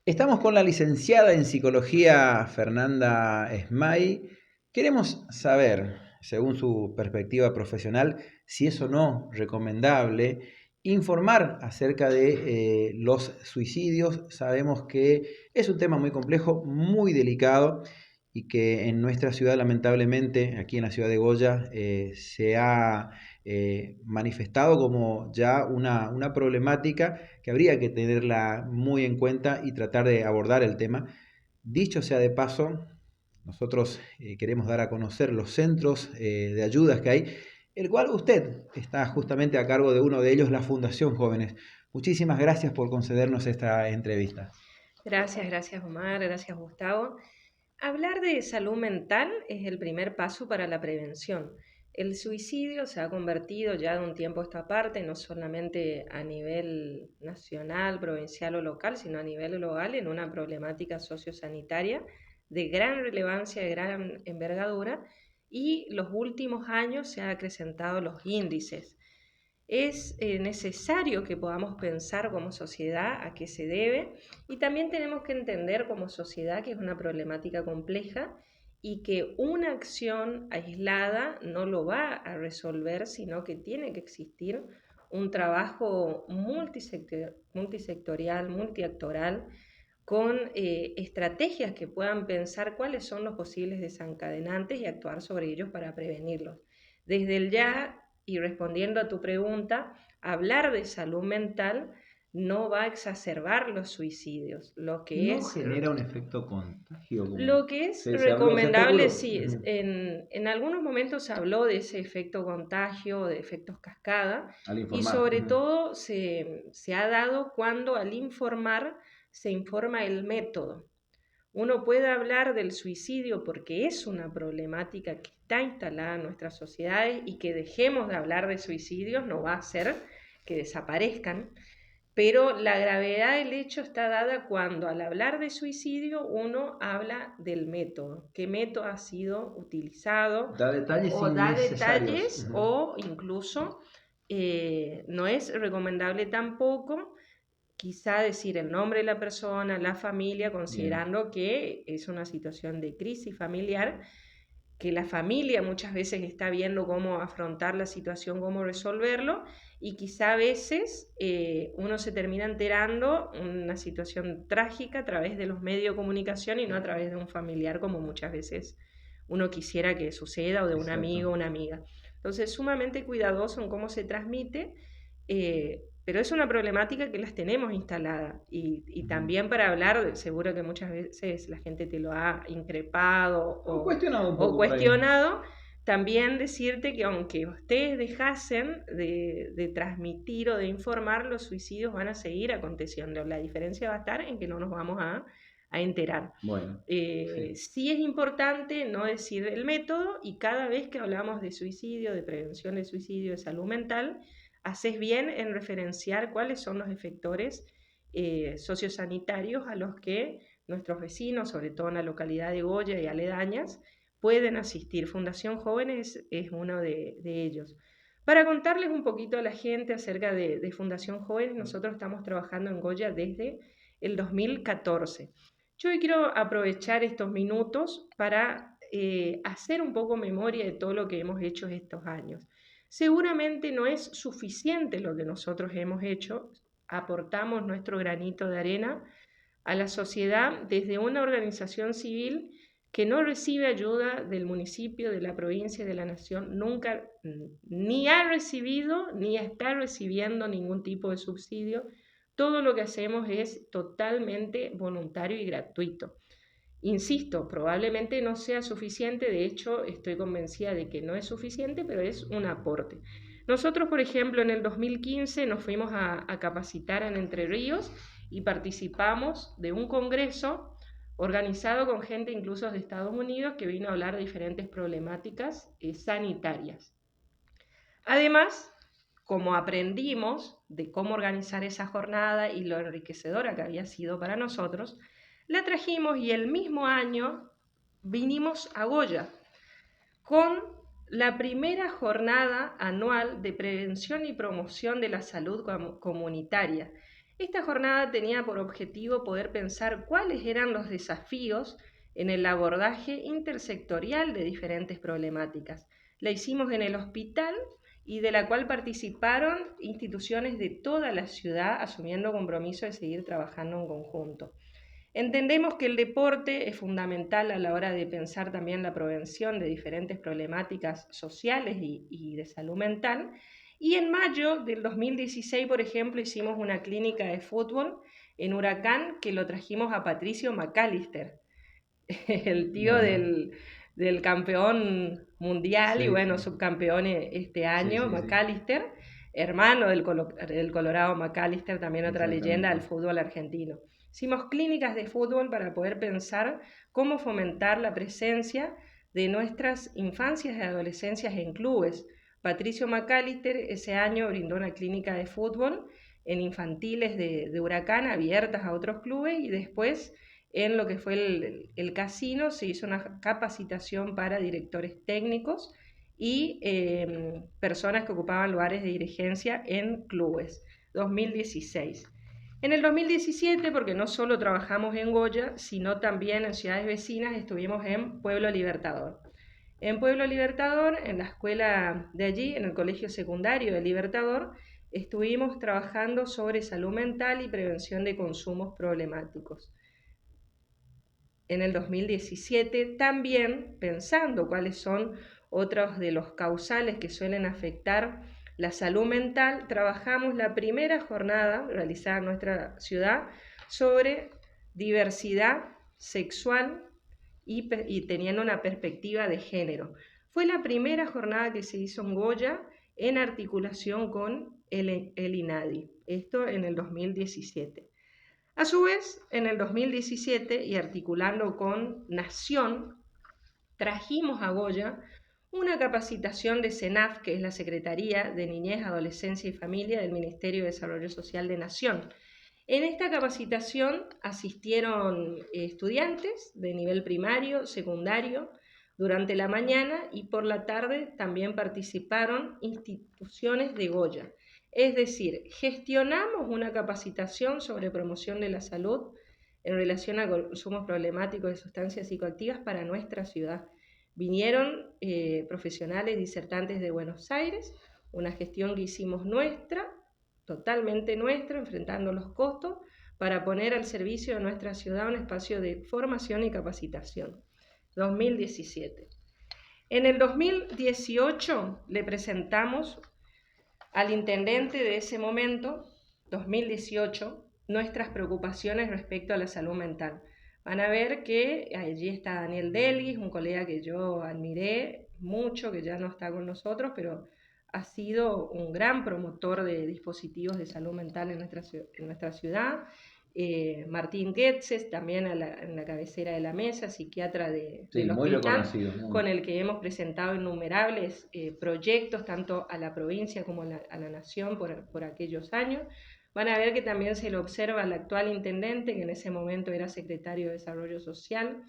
Estamos con la licenciada en psicología Fernanda Esmay. Queremos saber, según su perspectiva profesional, si es o no recomendable informar acerca de los suicidios. Sabemos que es un tema muy complejo, muy delicado y que en nuestra ciudad, lamentablemente, aquí en la ciudad de Goya, se ha manifestado como ya una problemática que habría que tenerla muy en cuenta y tratar de abordar el tema. Dicho sea de paso, nosotros queremos dar a conocer los centros de ayudas que hay, el cual usted está justamente a cargo de uno de ellos, la Fundación Jóvenes. Muchísimas gracias por concedernos esta entrevista. Gracias Omar, gracias Gustavo. Hablar de salud mental es el primer paso para la prevención. El suicidio se ha convertido ya de un tiempo a esta parte, no solamente a nivel nacional, provincial o local, sino a nivel global, en una problemática sociosanitaria de gran relevancia, de gran envergadura, y los últimos años se han acrecentado los índices. Es necesario que podamos pensar como sociedad a qué se debe y también tenemos que entender como sociedad que es una problemática compleja y que una acción aislada no lo va a resolver, sino que tiene que existir un trabajo multisectorial, multiactoral, con estrategias que puedan pensar cuáles son los posibles desencadenantes y actuar sobre ellos para prevenirlos. Desde el ya, y respondiendo a tu pregunta, hablar de salud mental no va a exacerbar los suicidios. ¿No genera un efecto contagio como Lo que es se habló, se recomendable, especuló? sí, en algunos momentos se habló de ese efecto contagio, de efectos cascada, Al y informar. sobre todo se ha dado cuando al informar se informa el método. Uno puede hablar del suicidio porque es una problemática que está instalada en nuestras sociedades y que dejemos de hablar de suicidios no va a hacer que desaparezcan, pero la gravedad del hecho está dada cuando al hablar de suicidio uno habla del método, qué método ha sido utilizado Da detalles o da innecesarios. detalles o incluso no es recomendable tampoco quizá decir el nombre de la persona, la familia, Bien. considerando que es una situación de crisis familiar, que la familia muchas veces está viendo cómo afrontar la situación, cómo resolverlo, y quizá a veces uno se termina enterando una situación trágica a través de los medios de comunicación y no a través de un familiar como muchas veces uno quisiera que suceda o de un Exacto. amigo o una amiga. Entonces, sumamente cuidadoso en cómo se transmite, pero es una problemática que las tenemos instalada y Ujú. también para hablar, seguro que muchas veces la gente te lo ha increpado O cuestionado un o poco por ahí. cuestionado, también decirte que aunque ustedes dejasen de transmitir o de informar, los suicidios van a seguir aconteciendo. La diferencia va a estar en que no nos vamos a enterar. Bueno, sí. Sí es importante no decir el método y cada vez que hablamos de suicidio, de prevención de suicidio, de salud mental, haces bien en referenciar cuáles son los efectores sociosanitarios a los que nuestros vecinos, sobre todo en la localidad de Goya y aledañas, pueden asistir. Fundación Jóvenes es uno de ellos. Para contarles un poquito a la gente acerca de Fundación Jóvenes, nosotros estamos trabajando en Goya desde el 2014. Yo hoy quiero aprovechar estos minutos para hacer un poco memoria de todo lo que hemos hecho estos años. Seguramente no es suficiente lo que nosotros hemos hecho, aportamos nuestro granito de arena a la sociedad desde una organización civil que no recibe ayuda del municipio, de la provincia, de la nación, nunca ni ha recibido ni está recibiendo ningún tipo de subsidio. Todo lo que hacemos es totalmente voluntario y gratuito. Insisto, probablemente no sea suficiente, de hecho estoy convencida de que no es suficiente, pero es un aporte. Nosotros, por ejemplo, en el 2015 nos fuimos a capacitar en Entre Ríos y participamos de un congreso organizado con gente incluso de Estados Unidos que vino a hablar de diferentes problemáticas sanitarias. Además, como aprendimos de cómo organizar esa jornada y lo enriquecedora que había sido para nosotros, la trajimos y el mismo año vinimos a Goya con la primera jornada anual de prevención y promoción de la salud comunitaria. Esta jornada tenía por objetivo poder pensar cuáles eran los desafíos en el abordaje intersectorial de diferentes problemáticas. La hicimos en el hospital y de la cual participaron instituciones de toda la ciudad, asumiendo compromiso de seguir trabajando en conjunto. Entendemos que el deporte es fundamental a la hora de pensar también la prevención de diferentes problemáticas sociales y de salud mental. Y en mayo del 2016, por ejemplo, hicimos una clínica de fútbol en Huracán que lo trajimos a Patricio McAllister, el tío Bueno, del campeón mundial y sí, bueno, sí, subcampeón este sí, año, sí, sí, McAllister, hermano del Colorado McAllister, también otra leyenda del exactamente. fútbol argentino. Hicimos clínicas de fútbol para poder pensar cómo fomentar la presencia de nuestras infancias y adolescencias en clubes. Patricio McAllister ese año brindó una clínica de fútbol en infantiles de Huracán abiertas a otros clubes y después en lo que fue el casino se hizo una capacitación para directores técnicos y personas que ocupaban lugares de dirigencia en clubes, 2016. En el 2017, porque no solo trabajamos en Goya, sino también en ciudades vecinas, estuvimos en Pueblo Libertador. En Pueblo Libertador, en la escuela de allí, en el colegio secundario de Libertador, estuvimos trabajando sobre salud mental y prevención de consumos problemáticos. En el 2017, también pensando cuáles son otros de los causales que suelen afectar la salud mental, trabajamos la primera jornada realizada en nuestra ciudad sobre diversidad sexual y teniendo una perspectiva de género. Fue la primera jornada que se hizo en Goya en articulación con el INADI, esto en el 2017. A su vez, en el 2017, y articulando con Nación, trajimos a Goya una capacitación de CENAF, que es la Secretaría de Niñez, Adolescencia y Familia del Ministerio de Desarrollo Social de Nación. En esta capacitación asistieron estudiantes de nivel primario, secundario, durante la mañana y por la tarde también participaron instituciones de Goya. Es decir, gestionamos una capacitación sobre promoción de la salud en relación a consumos problemáticos de sustancias psicoactivas para nuestra ciudad. Vinieron profesionales disertantes de Buenos Aires, una gestión que hicimos nuestra, totalmente nuestra, enfrentando los costos, para poner al servicio de nuestra ciudad un espacio de formación y capacitación. 2017. En el 2018 le presentamos al intendente de ese momento, 2018, nuestras preocupaciones respecto a la salud mental. Van a ver que allí está Daniel Delguis, un colega que yo admiré mucho, que ya no está con nosotros, pero ha sido un gran promotor de dispositivos de salud mental en nuestra ciudad. Martín Goetzes, también en la cabecera de la mesa, psiquiatra Sí, del muy hospital, reconocido, con muy. el que hemos presentado innumerables proyectos, tanto a la provincia como a la nación por aquellos años. Van a ver que también se lo observa al actual intendente, que en ese momento era secretario de Desarrollo Social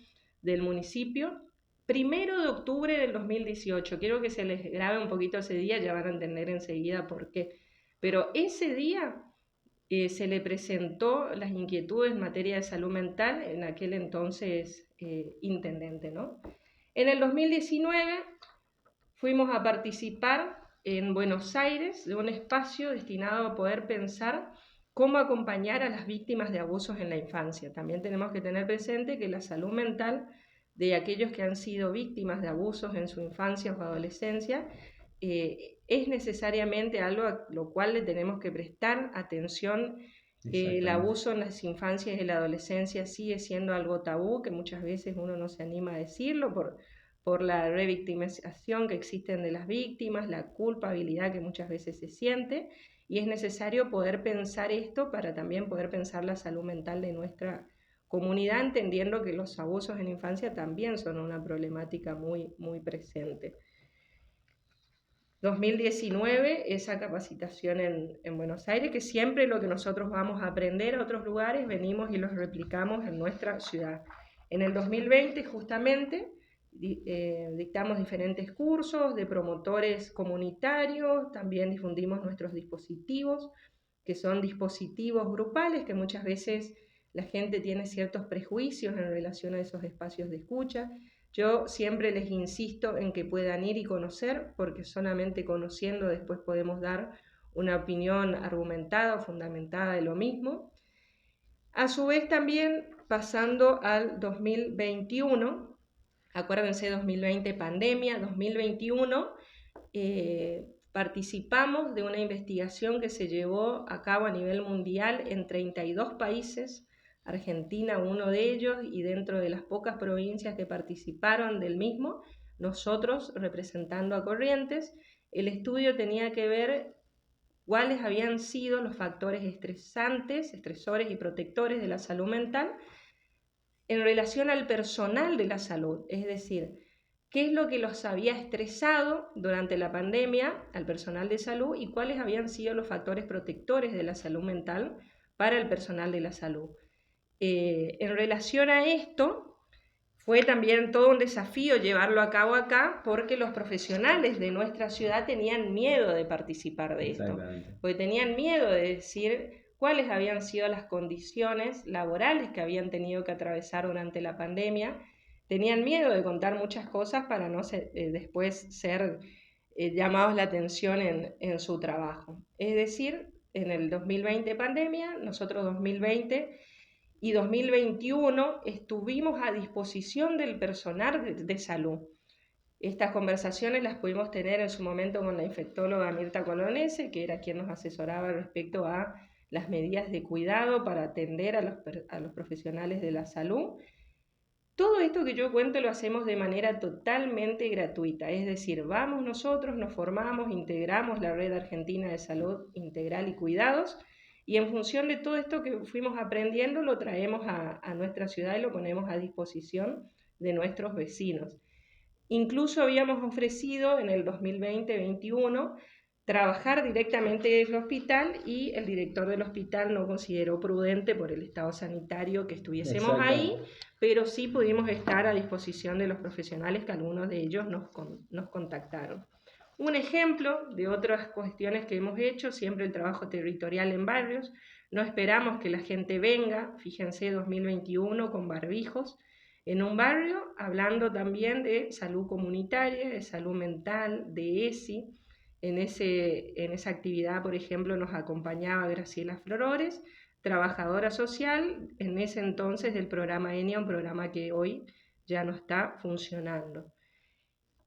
del municipio. 1 de octubre del 2018, quiero que se les grabe un poquito ese día, ya van a entender enseguida por qué. Pero ese día se le presentó las inquietudes en materia de salud mental en aquel entonces intendente, ¿no? En el 2019 fuimos a participar en Buenos Aires de un espacio destinado a poder pensar cómo acompañar a las víctimas de abusos en la infancia. También tenemos que tener presente que la salud mental de aquellos que han sido víctimas de abusos en su infancia o adolescencia es necesariamente algo a lo cual le tenemos que prestar atención. El Exactamente. abuso en las infancias y la adolescencia sigue siendo algo tabú, que muchas veces uno no se anima a decirlo por la revictimización que existen de las víctimas, la culpabilidad que muchas veces se siente, y es necesario poder pensar esto para también poder pensar la salud mental de nuestra comunidad, entendiendo que los abusos en la infancia también son una problemática muy, muy presente. 2019, esa capacitación en Buenos Aires, que siempre lo que nosotros vamos a aprender a otros lugares, venimos y los replicamos en nuestra ciudad. En el 2020, justamente, dictamos diferentes cursos de promotores comunitarios, también difundimos nuestros dispositivos que son dispositivos grupales, que muchas veces la gente tiene ciertos prejuicios en relación a esos espacios de escucha. Yo siempre les insisto en que puedan ir y conocer, porque solamente conociendo después podemos dar una opinión argumentada o fundamentada de lo mismo. A su vez también pasando al 2021, acuérdense 2020 pandemia, 2021 participamos de una investigación que se llevó a cabo a nivel mundial en 32 países, Argentina uno de ellos, y dentro de las pocas provincias que participaron del mismo, nosotros representando a Corrientes, el estudio tenía que ver cuáles habían sido los factores estresantes, estresores y protectores de la salud mental en relación al personal de la salud, es decir, qué es lo que los había estresado durante la pandemia al personal de salud y cuáles habían sido los factores protectores de la salud mental para el personal de la salud. En relación a esto, fue también todo un desafío llevarlo a cabo acá porque los profesionales de nuestra ciudad tenían miedo de participar de esto, porque tenían miedo de decir cuáles habían sido las condiciones laborales que habían tenido que atravesar durante la pandemia, tenían miedo de contar muchas cosas para no después ser llamados la atención en su trabajo. Es decir, en el 2020 pandemia, nosotros 2020 y 2021 estuvimos a disposición del personal de salud. Estas conversaciones las pudimos tener en su momento con la infectóloga Mirta Colonese, que era quien nos asesoraba respecto a las medidas de cuidado para atender a los profesionales de la salud. Todo esto que yo cuento lo hacemos de manera totalmente gratuita, es decir, vamos nosotros, nos formamos, integramos la Red Argentina de Salud Integral y Cuidados, y en función de todo esto que fuimos aprendiendo lo traemos a nuestra ciudad y lo ponemos a disposición de nuestros vecinos. Incluso habíamos ofrecido en el 2020-21 trabajar directamente en el hospital y el director del hospital no consideró prudente por el estado sanitario que estuviésemos ahí, pero sí pudimos estar a disposición de los profesionales que algunos de ellos nos contactaron. Un ejemplo de otras cuestiones que hemos hecho, siempre el trabajo territorial en barrios, no esperamos que la gente venga, fíjense 2021 con barbijos, en un barrio, hablando también de salud comunitaria, de salud mental, de ESI. En esa actividad, por ejemplo, nos acompañaba Graciela Flores, trabajadora social, en ese entonces del programa ENIA, un programa que hoy ya no está funcionando.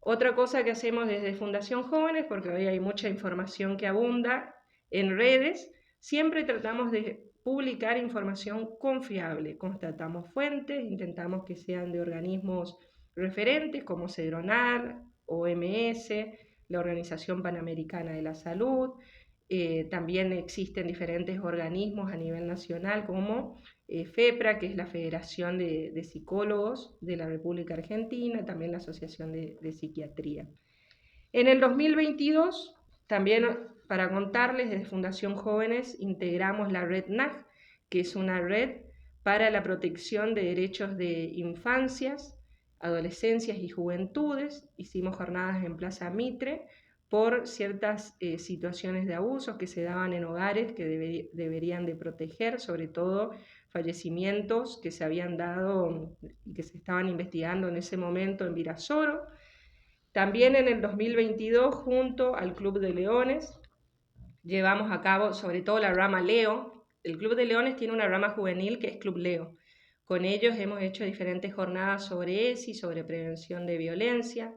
Otra cosa que hacemos desde Fundación Jóvenes, porque hoy hay mucha información que abunda en redes, siempre tratamos de publicar información confiable, constatamos fuentes, intentamos que sean de organismos referentes como Cedronar, OMS, la Organización Panamericana de la Salud, también existen diferentes organismos a nivel nacional como FEPRA, que es la Federación de Psicólogos de la República Argentina, también la Asociación de Psiquiatría. En el 2022, también para contarles, desde Fundación Jóvenes integramos la red NAG, que es una red para la protección de derechos de infancias, adolescencias y juventudes. Hicimos jornadas en Plaza Mitre por ciertas situaciones de abusos que se daban en hogares que deberían de proteger, sobre todo fallecimientos que se habían dado y que se estaban investigando en ese momento en Virasoro. También en el 2022, junto al Club de Leones, llevamos a cabo sobre todo la rama Leo. El Club de Leones tiene una rama juvenil que es Club Leo. Con ellos hemos hecho diferentes jornadas sobre ESI, sobre prevención de violencia,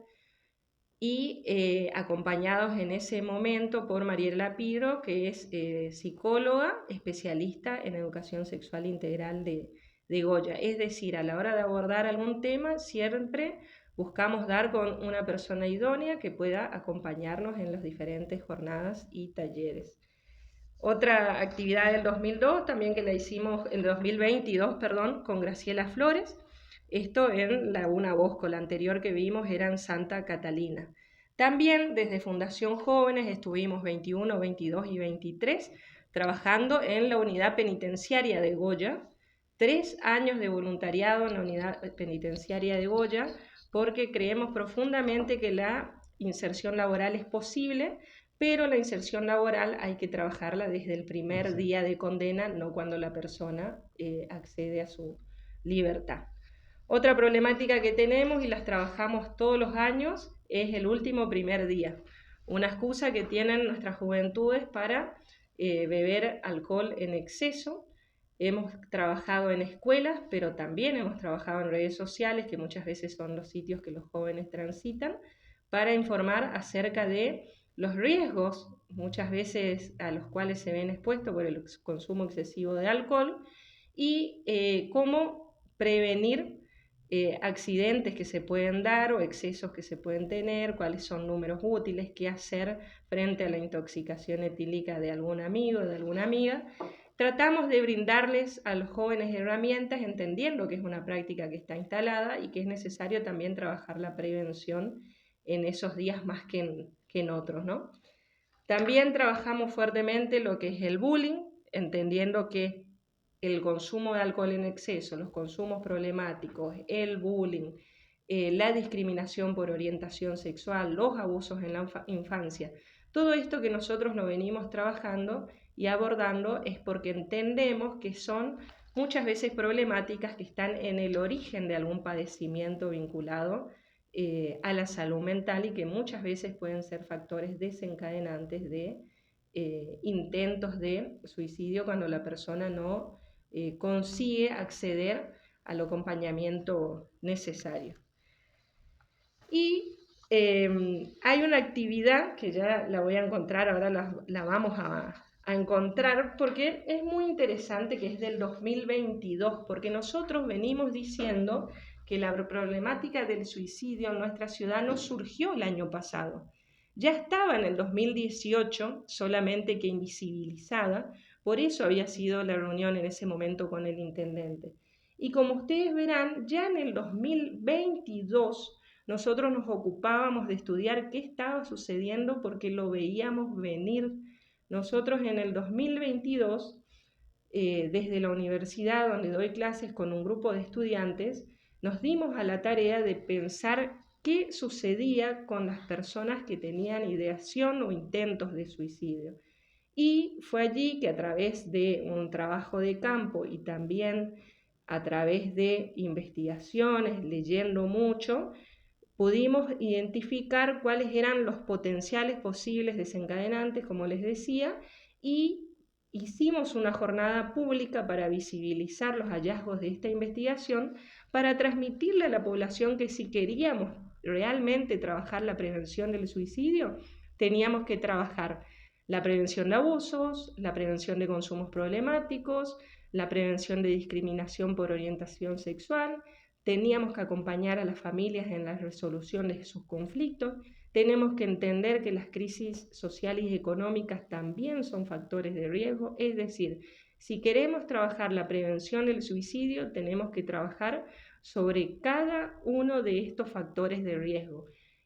y acompañados en ese momento por Mariela Piro, que es psicóloga, especialista en educación sexual integral de Goya. Es decir, a la hora de abordar algún tema, siempre buscamos dar con una persona idónea que pueda acompañarnos en las diferentes jornadas y talleres. Otra actividad del 2002, también que la hicimos en 2022, perdón, con Graciela Flores. Esto en Laguna Bosco, la anterior que vimos era en Santa Catalina. También desde Fundación Jóvenes estuvimos 21, 22 y 23 trabajando en la unidad penitenciaria de Goya, 3 años de voluntariado en la unidad penitenciaria de Goya, porque creemos profundamente que la inserción laboral es posible, pero la inserción laboral hay que trabajarla desde el primer Exacto. día de condena, no cuando la persona accede a su libertad. Otra problemática que tenemos y las trabajamos todos los años es el último primer día, una excusa que tienen nuestras juventudes para beber alcohol en exceso. Hemos trabajado en escuelas, pero también hemos trabajado en redes sociales, que muchas veces son los sitios que los jóvenes transitan, para informar acerca de los riesgos, muchas veces a los cuales se ven expuestos por el consumo excesivo de alcohol, y cómo prevenir accidentes que se pueden dar o excesos que se pueden tener, cuáles son números útiles, qué hacer frente a la intoxicación etílica de algún amigo, de alguna amiga. Tratamos de brindarles a los jóvenes herramientas, entendiendo que es una práctica que está instalada y que es necesario también trabajar la prevención en esos días más que en otros, ¿no? También trabajamos fuertemente lo que es el bullying, entendiendo que el consumo de alcohol en exceso, los consumos problemáticos, el bullying, la discriminación por orientación sexual, los abusos en la infancia, todo esto que nosotros lo venimos trabajando y abordando es porque entendemos que son muchas veces problemáticas que están en el origen de algún padecimiento vinculado a la salud mental y que muchas veces pueden ser factores desencadenantes de intentos de suicidio cuando la persona no consigue acceder al acompañamiento necesario. Y hay una actividad que ya la voy a encontrar, ahora la vamos a encontrar, porque es muy interesante, que es del 2022, porque nosotros venimos diciendo que la problemática del suicidio en nuestra ciudad no surgió el año pasado. Ya estaba en el 2018, solamente que invisibilizada, por eso había sido la reunión en ese momento con el intendente. Y como ustedes verán, ya en el 2022 nosotros nos ocupábamos de estudiar qué estaba sucediendo porque lo veíamos venir. Nosotros en el 2022, desde la universidad donde doy clases con un grupo de estudiantes, nos dimos a la tarea de pensar qué sucedía con las personas que tenían ideación o intentos de suicidio. Y fue allí que a través de un trabajo de campo y también a través de investigaciones, leyendo mucho, pudimos identificar cuáles eran los potenciales posibles desencadenantes, como les decía, y hicimos una jornada pública para visibilizar los hallazgos de esta investigación, para transmitirle a la población que si queríamos realmente trabajar la prevención del suicidio, teníamos que trabajar la prevención de abusos, la prevención de consumos problemáticos, la prevención de discriminación por orientación sexual, teníamos que acompañar a las familias en la resolución de sus conflictos, tenemos que entender que las crisis sociales y económicas también son factores de riesgo, es decir, si queremos trabajar la prevención del suicidio, tenemos que trabajar sobre cada uno de estos factores de riesgo.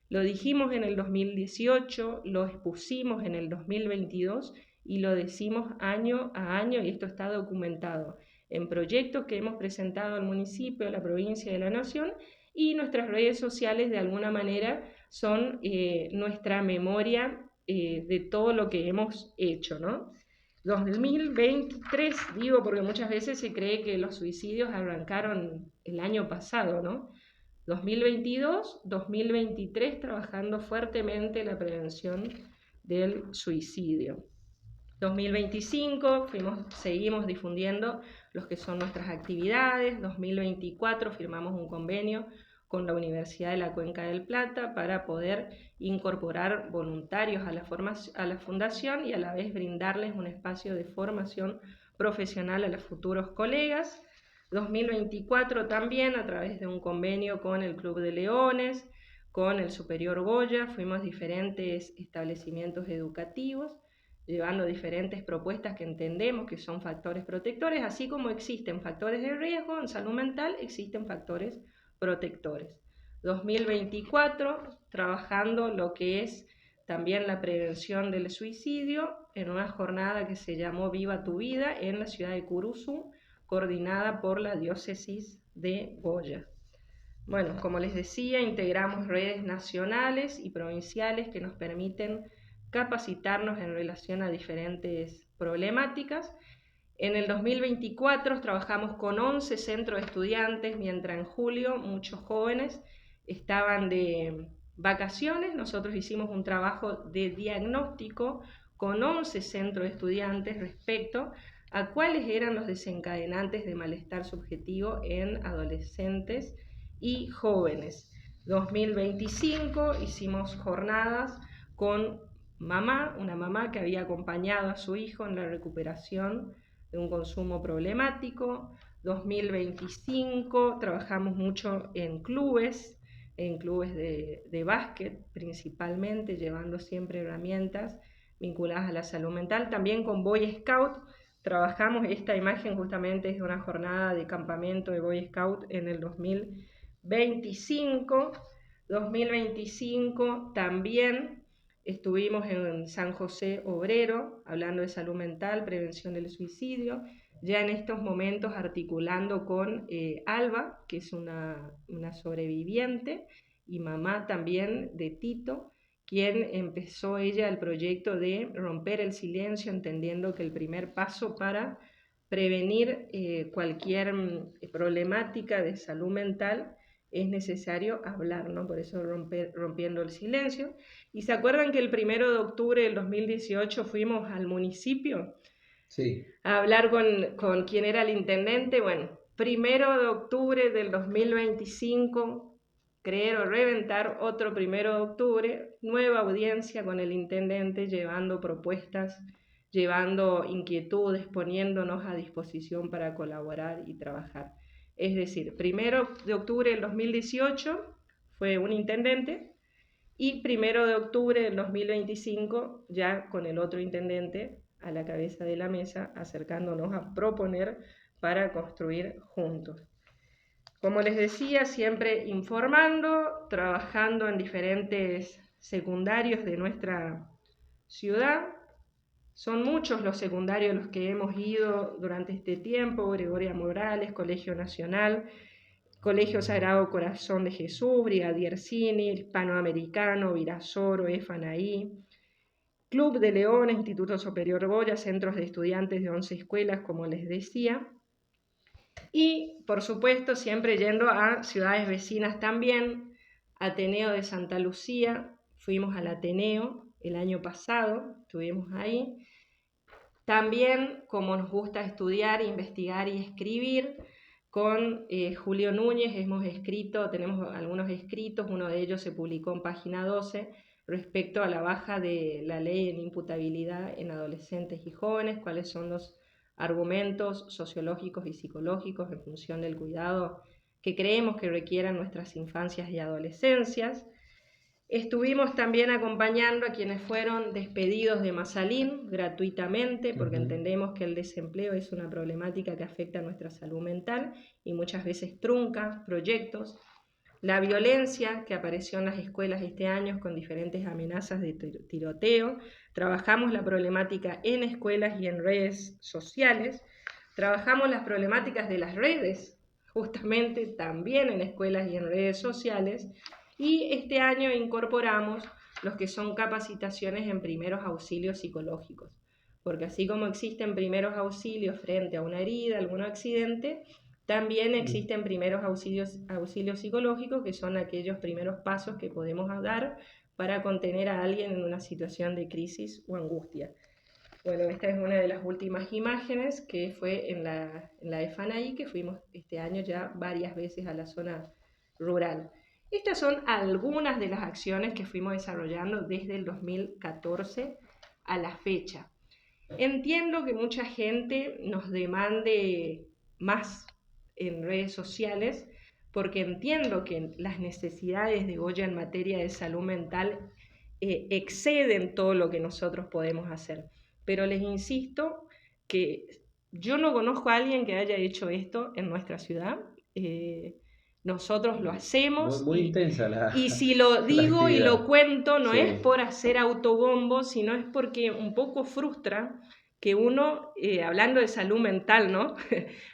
Lo dijimos en el 2018, lo expusimos en el 2022 y lo decimos año a año y esto está documentado en proyectos que hemos presentado al municipio, a la provincia y a la nación, y nuestras redes sociales de alguna manera son nuestra memoria de todo lo que hemos hecho, ¿no? 2023, digo, porque muchas veces se cree que los suicidios arrancaron el año pasado, ¿no? 2022, 2023, trabajando fuertemente la prevención del suicidio. 2025 seguimos difundiendo los que son nuestras actividades. 2024 firmamos un convenio con la Universidad de la Cuenca del Plata para poder incorporar voluntarios a la fundación y a la vez brindarles un espacio de formación profesional a los futuros colegas. 2024 también, a través de un convenio con el Club de Leones, con el Superior Goya, fuimos diferentes establecimientos educativos llevando diferentes propuestas que entendemos que son factores protectores, así como existen factores de riesgo en salud mental, existen factores protectores. 2024, trabajando lo que es también la prevención del suicidio en una jornada que se llamó Viva tu Vida en la ciudad de Curuzú, coordinada por la diócesis de Goya. Bueno, como les decía, integramos redes nacionales y provinciales que nos permiten capacitarnos en relación a diferentes problemáticas. En el 2024 trabajamos con 11 centros de estudiantes, mientras en julio muchos jóvenes estaban de vacaciones. Nosotros hicimos un trabajo de diagnóstico con 11 centros de estudiantes respecto a cuáles eran los desencadenantes de malestar subjetivo en adolescentes y jóvenes. 2025 hicimos jornadas con una mamá que había acompañado a su hijo en la recuperación de un consumo problemático. 2025 trabajamos mucho en clubes de básquet principalmente, llevando siempre herramientas vinculadas a la salud mental. También con Boy Scout trabajamos, esta imagen justamente es de una jornada de campamento de Boy Scout en el 2025. 2025 también estuvimos en San José Obrero hablando de salud mental, prevención del suicidio, ya en estos momentos articulando con Alba, que es una sobreviviente y mamá también de Tito, quien empezó ella el proyecto de romper el silencio, entendiendo que el primer paso para prevenir cualquier problemática de salud mental es necesario hablar, ¿no? Por eso rompiendo el silencio. ¿Y se acuerdan que el 1 de octubre del 2018 fuimos al municipio? Sí. A hablar con quien era el intendente. Bueno, 1 de octubre del 2025, creer o reventar, otro 1 de octubre, nueva audiencia con el intendente, llevando propuestas, llevando inquietudes, poniéndonos a disposición para colaborar y trabajar. Es decir, 1 de octubre del 2018 fue un intendente y 1 de octubre del 2025 ya con el otro intendente a la cabeza de la mesa, acercándonos a proponer para construir juntos. Como les decía, siempre informando, trabajando en diferentes secundarios de nuestra ciudad. Son muchos los secundarios a los que hemos ido durante este tiempo: Gregoria Morales, Colegio Nacional, Colegio Sagrado Corazón de Jesús, Brigadier Cini, Hispanoamericano, Virasoro, EFANAI, Club de Leones, Instituto Superior Goya, centros de estudiantes de 11 escuelas, como les decía. Y, por supuesto, siempre yendo a ciudades vecinas también. Ateneo de Santa Lucía, fuimos al Ateneo el año pasado, estuvimos ahí. También, como nos gusta estudiar, investigar y escribir, con Julio Núñez tenemos algunos escritos, uno de ellos se publicó en Página 12, respecto a la baja de la ley en imputabilidad en adolescentes y jóvenes, cuáles son los argumentos sociológicos y psicológicos en función del cuidado que creemos que requieran nuestras infancias y adolescencias. Estuvimos también acompañando a quienes fueron despedidos de Masalín gratuitamente, porque entendemos que el desempleo es una problemática que afecta a nuestra salud mental y muchas veces trunca proyectos. La violencia que apareció en las escuelas este año con diferentes amenazas de tiroteo. Trabajamos la problemática en escuelas y en redes sociales. Trabajamos las problemáticas de las redes, justamente también en escuelas y en redes sociales. Y este año incorporamos los que son capacitaciones en primeros auxilios psicológicos, porque así como existen primeros auxilios frente a una herida, algún accidente, también existen primeros auxilios psicológicos, que son aquellos primeros pasos que podemos dar para contener a alguien en una situación de crisis o angustia. Bueno, esta es una de las últimas imágenes que fue en la EFANAI, que fuimos este año ya varias veces a la zona rural. Estas son algunas de las acciones que fuimos desarrollando desde el 2014 a la fecha. Entiendo que mucha gente nos demande más en redes sociales, porque entiendo que las necesidades de Goya en materia de salud mental exceden todo lo que nosotros podemos hacer. Pero les insisto que yo no conozco a alguien que haya hecho esto en nuestra ciudad. Nosotros lo hacemos. Muy intensa y si lo digo y lo cuento, no Sí. es por hacer autobombo, sino es porque un poco frustra que uno, hablando de salud mental, ¿no?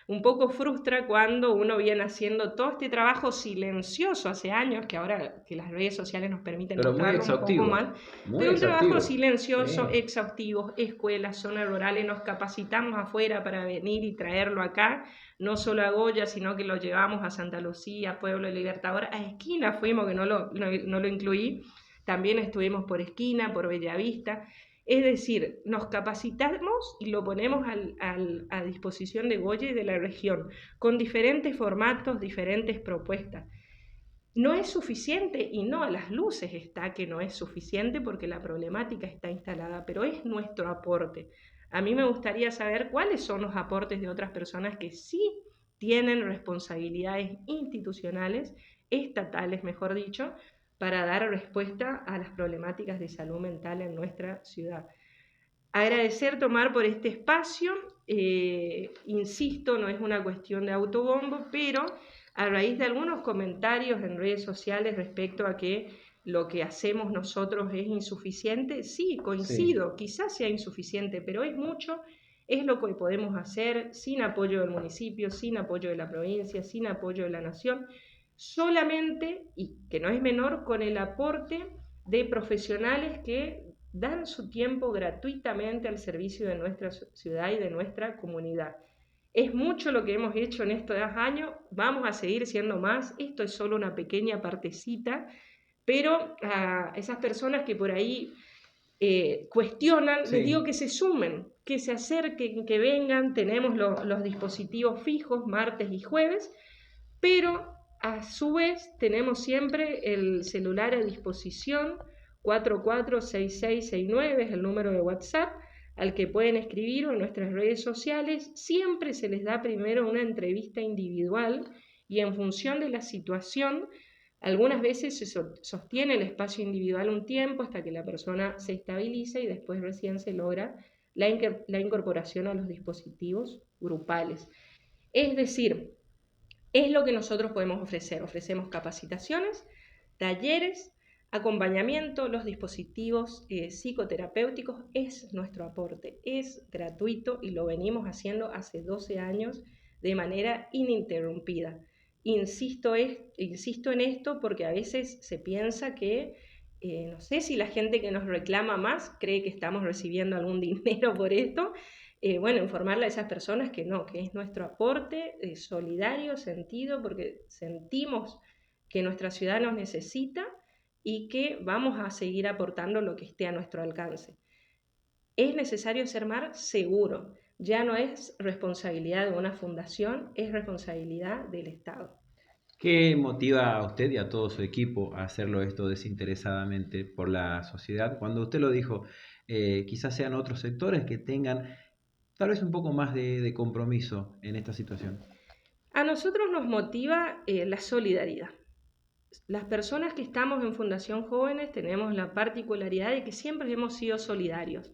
Un poco frustra cuando uno viene haciendo todo este trabajo silencioso hace años, que ahora que las redes sociales nos permiten Pero muy mostrarlo un poco exhaustivo, más, muy pero un trabajo exhaustivo. silencioso, Sí. exhaustivo, escuelas, zonas rurales, nos capacitamos afuera para venir y traerlo acá, no solo a Goya, sino que lo llevamos a Santa Lucía, Pueblo Libertador, a Esquina fuimos, que no lo incluí, también estuvimos por Esquina, por Bellavista. Es decir, nos capacitamos y lo ponemos a disposición de Goya y de la región, con diferentes formatos, diferentes propuestas. No es suficiente, y no a las luces está que no es suficiente porque la problemática está instalada, pero es nuestro aporte. A mí me gustaría saber cuáles son los aportes de otras personas que sí tienen responsabilidades institucionales, estatales mejor dicho, para dar respuesta a las problemáticas de salud mental en nuestra ciudad. Agradecer tomar por este espacio, insisto, no es una cuestión de autobombo, pero a raíz de algunos comentarios en redes sociales respecto a que lo que hacemos nosotros es insuficiente, sí, coincido, Sí. quizás sea insuficiente, pero es mucho, es lo que podemos hacer sin apoyo del municipio, sin apoyo de la provincia, sin apoyo de la nación, solamente, y que no es menor, con el aporte de profesionales que dan su tiempo gratuitamente al servicio de nuestra ciudad y de nuestra comunidad. Es mucho lo que hemos hecho en estos 2 años, vamos a seguir siendo más, esto es solo una pequeña partecita, pero a esas personas que por ahí cuestionan, les digo Sí. que se sumen, que se acerquen, que vengan, tenemos los dispositivos fijos martes y jueves, pero a su vez tenemos siempre el celular a disposición, 446669 es el número de WhatsApp al que pueden escribir, o en nuestras redes sociales. Siempre se les da primero una entrevista individual y en función de la situación, algunas veces se sostiene el espacio individual un tiempo hasta que la persona se estabiliza y después recién se logra la incorporación a los dispositivos grupales. Es decir, es lo que nosotros podemos ofrecer. Ofrecemos capacitaciones, talleres, acompañamiento, los dispositivos psicoterapéuticos es nuestro aporte, es gratuito y lo venimos haciendo hace 12 años de manera ininterrumpida. Insisto en esto porque a veces se piensa que, no sé si la gente que nos reclama más cree que estamos recibiendo algún dinero por esto. Bueno, informarle a esas personas que no, que es nuestro aporte solidario, sentido, porque sentimos que nuestra ciudad nos necesita y que vamos a seguir aportando lo que esté a nuestro alcance. ¿Es necesario ser más? Seguro. Ya no es responsabilidad de una fundación, es responsabilidad del Estado. ¿Qué motiva a usted y a todo su equipo a hacerlo esto desinteresadamente por la sociedad? Cuando usted lo dijo, quizás sean otros sectores que tengan tal vez un poco más de compromiso en esta situación. A nosotros nos motiva la solidaridad. Las personas que estamos en Fundación Jóvenes tenemos la particularidad de que siempre hemos sido solidarios.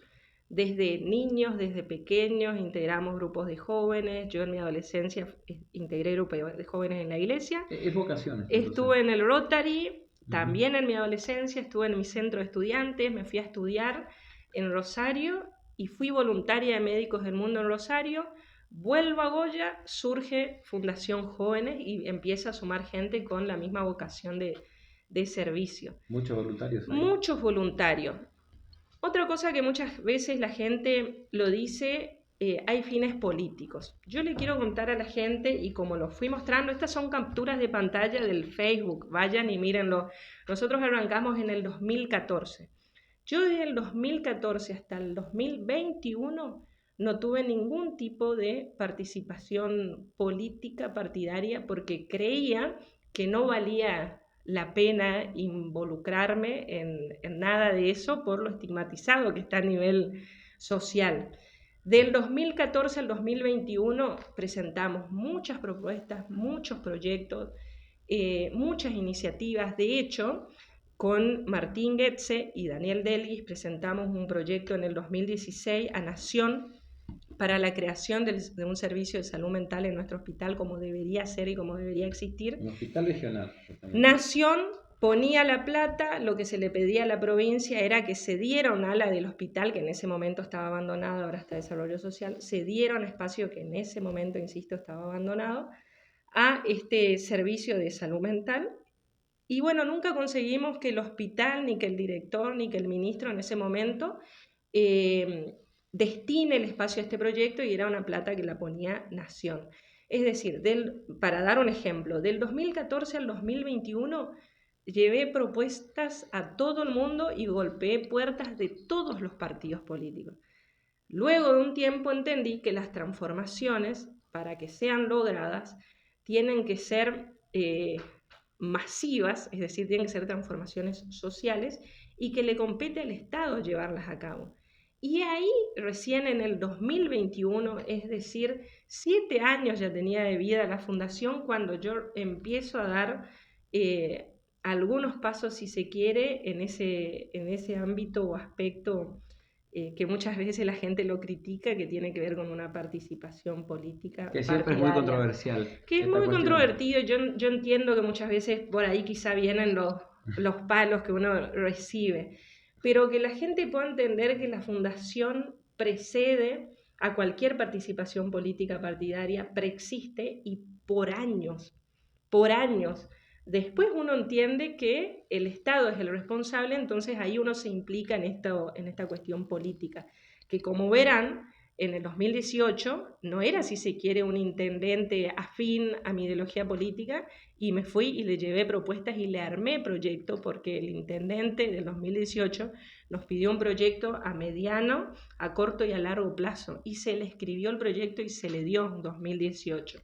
Desde niños, desde pequeños, integramos grupos de jóvenes. Yo en mi adolescencia integré grupos de jóvenes en la iglesia. Es vocación esto, entonces. Estuve en el Rotary, Ujú. también en mi adolescencia, estuve en mi centro de estudiantes, me fui a estudiar en Rosario y fui voluntaria de Médicos del Mundo en Rosario. Vuelvo a Goya, surge Fundación Jóvenes y empieza a sumar gente con la misma vocación de servicio. Muchos voluntarios ahí. Muchos voluntarios. Otra cosa que muchas veces la gente lo dice, hay fines políticos. Yo le quiero contar a la gente, y como lo fui mostrando, estas son capturas de pantalla del Facebook, vayan y mírenlo. Nosotros arrancamos en el 2014. Yo desde el 2014 hasta el 2021 no tuve ningún tipo de participación política partidaria porque creía que no valía la pena involucrarme en nada de eso por lo estigmatizado que está a nivel social. Del 2014 al 2021 presentamos muchas propuestas, muchos proyectos, muchas iniciativas. De hecho, con Martín Goetze y Daniel Delguis presentamos un proyecto en el 2016 a Nación para la creación de un servicio de salud mental en nuestro hospital como debería ser y como debería existir. Un hospital regional, justamente. Nación ponía la plata, lo que se le pedía a la provincia era que se diera un ala del hospital, que en ese momento estaba abandonado, ahora está desarrollo social, se diera un espacio que en ese momento, insisto, estaba abandonado, a este servicio de salud mental. Y bueno, nunca conseguimos que el hospital, ni que el director, ni que el ministro en ese momento destine el espacio a este proyecto, y era una plata que la ponía Nación. Es decir, para dar un ejemplo, del 2014 al 2021 llevé propuestas a todo el mundo y golpeé puertas de todos los partidos políticos. Luego de un tiempo entendí que las transformaciones, para que sean logradas, tienen que ser masivas, es decir, tienen que ser transformaciones sociales, y que le compete al Estado llevarlas a cabo. Y ahí, recién en el 2021, es decir, 7 años ya tenía de vida la fundación, cuando yo empiezo a dar algunos pasos, si se quiere, en ese ámbito o aspecto que muchas veces la gente lo critica, que tiene que ver con una participación política Que siempre es muy partidaria, controversial que es esta muy cuestión. controvertido. Yo entiendo que muchas veces por ahí quizá vienen los palos que uno recibe, pero que la gente pueda entender que la fundación precede a cualquier participación política partidaria, preexiste, y por años. Después uno entiende que el Estado es el responsable, entonces ahí uno se implica en esta cuestión política, que como verán, en el 2018 no era, si se quiere, un intendente afín a mi ideología política, y me fui y le llevé propuestas y le armé proyecto, porque el intendente del 2018 nos pidió un proyecto a mediano, a corto y a largo plazo, y se le escribió el proyecto y se le dio en 2018.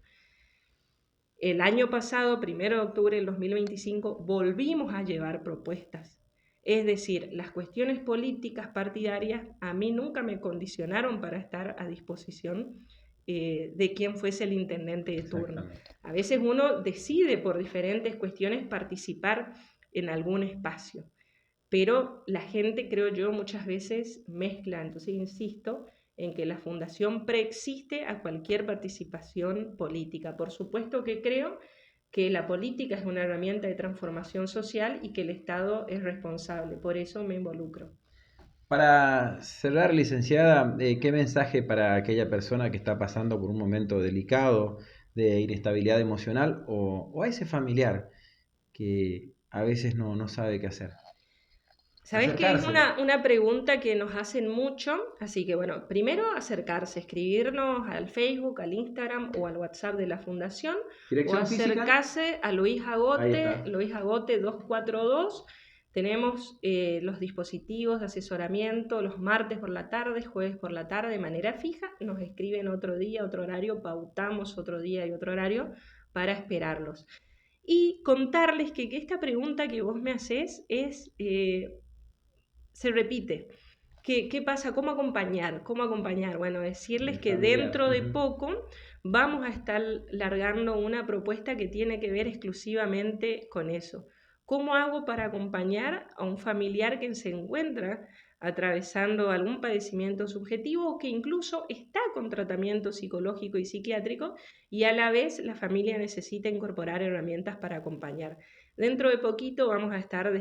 El año pasado, 1 de octubre del 2025, volvimos a llevar propuestas. Es decir, las cuestiones políticas partidarias a mí nunca me condicionaron para estar a disposición de quien fuese el intendente de turno. A veces uno decide por diferentes cuestiones participar en algún espacio, pero la gente, creo yo, muchas veces mezcla. Entonces insisto en que la fundación preexiste a cualquier participación política. Por supuesto que creo que la política es una herramienta de transformación social y que el Estado es responsable, por eso me involucro. Para cerrar, licenciada, ¿qué mensaje para aquella persona que está pasando por un momento delicado de inestabilidad emocional o a ese familiar que a veces no sabe qué hacer? Sabés que es Acercarse. una pregunta que nos hacen mucho, así que bueno, primero acercarse, escribirnos al Facebook, al Instagram o al WhatsApp de la Fundación, o Dirección física, acercarse a ahí está. Luis Agote 242. Tenemos los dispositivos de asesoramiento los martes por la tarde, jueves por la tarde, de manera fija. Nos escriben otro día, otro horario, pautamos otro día y otro horario para esperarlos. Y contarles que esta pregunta que vos me haces se repite. ¿Qué pasa? ¿Cómo acompañar? ¿Cómo acompañar? Bueno, decirles El que familiar. dentro de Ujú. poco vamos a estar largando una propuesta que tiene que ver exclusivamente con eso. ¿Cómo hago para acompañar a un familiar que se encuentra atravesando algún padecimiento subjetivo, o que incluso está con tratamiento psicológico y psiquiátrico, y a la vez la familia necesita incorporar herramientas para acompañar? Dentro de poquito vamos a estar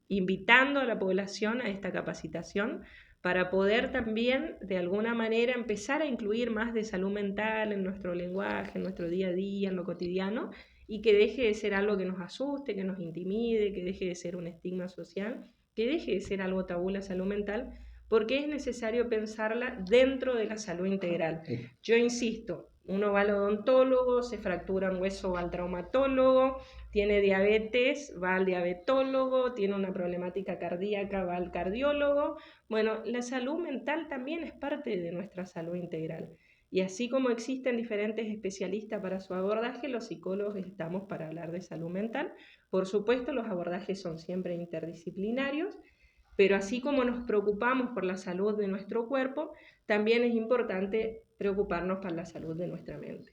invitando a la población a esta capacitación, para poder también de alguna manera empezar a incluir más de salud mental en nuestro lenguaje, en nuestro día a día, en lo cotidiano, y que deje de ser algo que nos asuste, que nos intimide, que deje de ser un estigma social, que deje de ser algo tabú la salud mental, porque es necesario pensarla dentro de la salud integral. Eh, Yo insisto, uno va al odontólogo, se fractura un hueso, va al traumatólogo, tiene diabetes, va al diabetólogo, tiene una problemática cardíaca, va al cardiólogo. Bueno, la salud mental también es parte de nuestra salud integral. Y así como existen diferentes especialistas para su abordaje, los psicólogos estamos para hablar de salud mental. Por supuesto, los abordajes son siempre interdisciplinarios, pero así como nos preocupamos por la salud de nuestro cuerpo, también es importante preocuparnos por la salud de nuestra mente.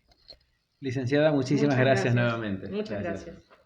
Licenciada, muchísimas Muchas gracias gracias. nuevamente. Muchas Gracias. gracias.